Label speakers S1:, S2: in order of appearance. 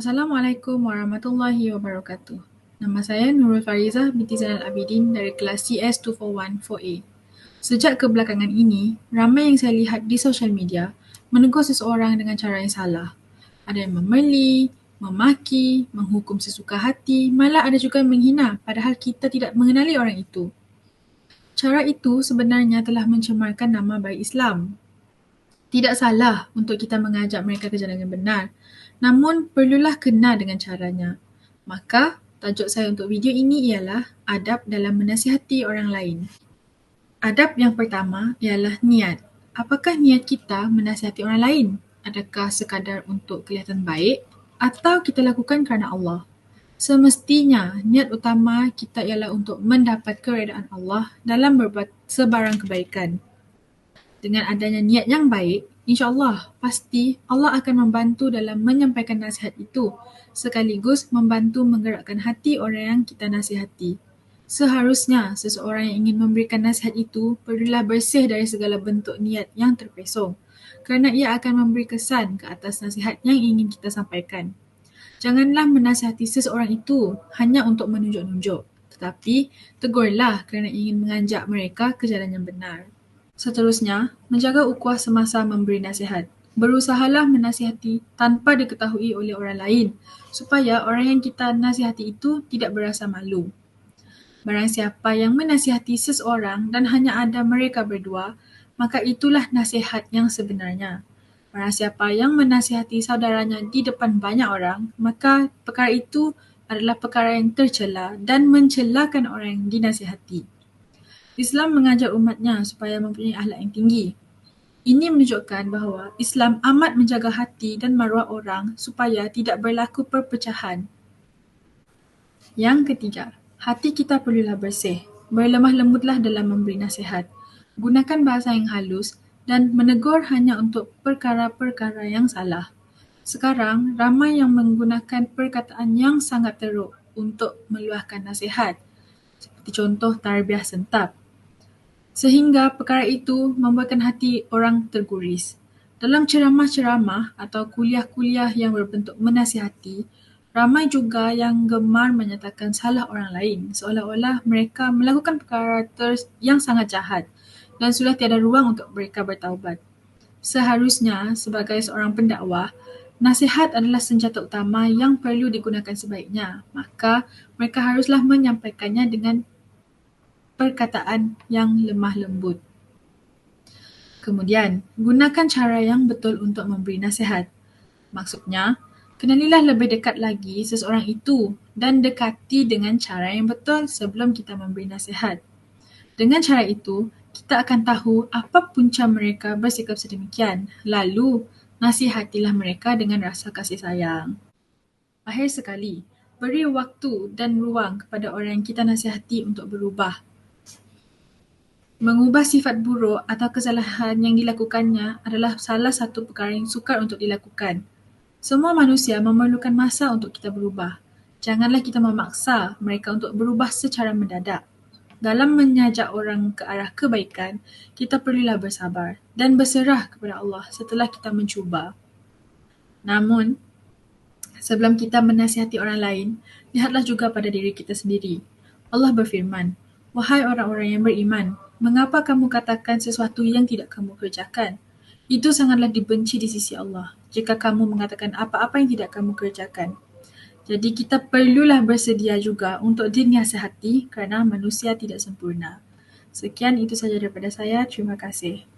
S1: Assalamualaikum warahmatullahi wabarakatuh. Nama saya Nurul Farizah binti Zainal Abidin dari kelas CS2414A. Sejak kebelakangan ini, ramai yang saya lihat di sosial media menegur seseorang dengan cara yang salah. Ada yang memeli, memaki, menghukum sesuka hati, malah ada juga yang menghina padahal kita tidak mengenali orang itu. Cara itu sebenarnya telah mencemarkan nama baik Islam. Tidak salah untuk kita mengajak mereka ke jalan yang benar, namun perlulah kena dengan caranya. Maka, tajuk saya untuk video ini ialah adab dalam menasihati orang lain. Adab yang pertama ialah niat. Apakah niat kita menasihati orang lain? Adakah sekadar untuk kelihatan baik atau kita lakukan kerana Allah? Semestinya, niat utama kita ialah untuk mendapat keredaan Allah dalam berbuat sebarang kebaikan. Dengan adanya niat yang baik, insya-Allah pasti Allah akan membantu dalam menyampaikan nasihat itu, sekaligus membantu menggerakkan hati orang yang kita nasihati. Seharusnya seseorang yang ingin memberikan nasihat itu perlulah bersih dari segala bentuk niat yang terpesong, kerana ia akan memberi kesan ke atas nasihat yang ingin kita sampaikan. Janganlah menasihati seseorang itu hanya untuk menunjuk-nunjuk, tetapi tegurlah kerana ingin mengajak mereka ke jalan yang benar. Seterusnya, menjaga ukhuwah semasa memberi nasihat. Berusahalah menasihati tanpa diketahui oleh orang lain, supaya orang yang kita nasihati itu tidak berasa malu. Barang siapa yang menasihati seseorang dan hanya ada mereka berdua, maka itulah nasihat yang sebenarnya. Barang siapa yang menasihati saudaranya di depan banyak orang, maka perkara itu adalah perkara yang tercela dan mencelakan orang yang dinasihati. Islam mengajar umatnya supaya mempunyai akhlak yang tinggi. Ini menunjukkan bahawa Islam amat menjaga hati dan maruah orang supaya tidak berlaku perpecahan. Yang ketiga, hati kita perlulah bersih. Berlemah lembutlah dalam memberi nasihat. Gunakan bahasa yang halus dan menegur hanya untuk perkara-perkara yang salah. Sekarang, ramai yang menggunakan perkataan yang sangat teruk untuk meluahkan nasihat, seperti contoh tarbiyah sentap. Sehingga perkara itu membuatkan hati orang terguris. Dalam ceramah-ceramah atau kuliah-kuliah yang berbentuk menasihati, ramai juga yang gemar menyatakan salah orang lain seolah-olah mereka melakukan perkara yang sangat jahat dan sudah tiada ruang untuk mereka bertaubat. Seharusnya, sebagai seorang pendakwah, nasihat adalah senjata utama yang perlu digunakan sebaiknya. Maka, mereka haruslah menyampaikannya dengan perkataan yang lemah lembut. Kemudian, gunakan cara yang betul untuk memberi nasihat. Maksudnya, kenalilah lebih dekat lagi seseorang itu dan dekati dengan cara yang betul sebelum kita memberi nasihat. Dengan cara itu, kita akan tahu apa punca mereka bersikap sedemikian. Lalu, nasihatilah mereka dengan rasa kasih sayang. Akhir sekali, beri waktu dan ruang kepada orang yang kita nasihati untuk berubah. Mengubah sifat buruk atau kesalahan yang dilakukannya adalah salah satu perkara yang sukar untuk dilakukan. Semua manusia memerlukan masa untuk kita berubah. Janganlah kita memaksa mereka untuk berubah secara mendadak. Dalam mengajak orang ke arah kebaikan, kita perlulah bersabar dan berserah kepada Allah setelah kita mencuba. Namun, sebelum kita menasihati orang lain, lihatlah juga pada diri kita sendiri. Allah berfirman, "Wahai orang-orang yang beriman, mengapa kamu katakan sesuatu yang tidak kamu kerjakan? Itu sangatlah dibenci di sisi Allah jika kamu mengatakan apa-apa yang tidak kamu kerjakan." Jadi kita perlulah bersedia juga untuk dinasihati kerana manusia tidak sempurna. Sekian itu saja daripada saya. Terima kasih.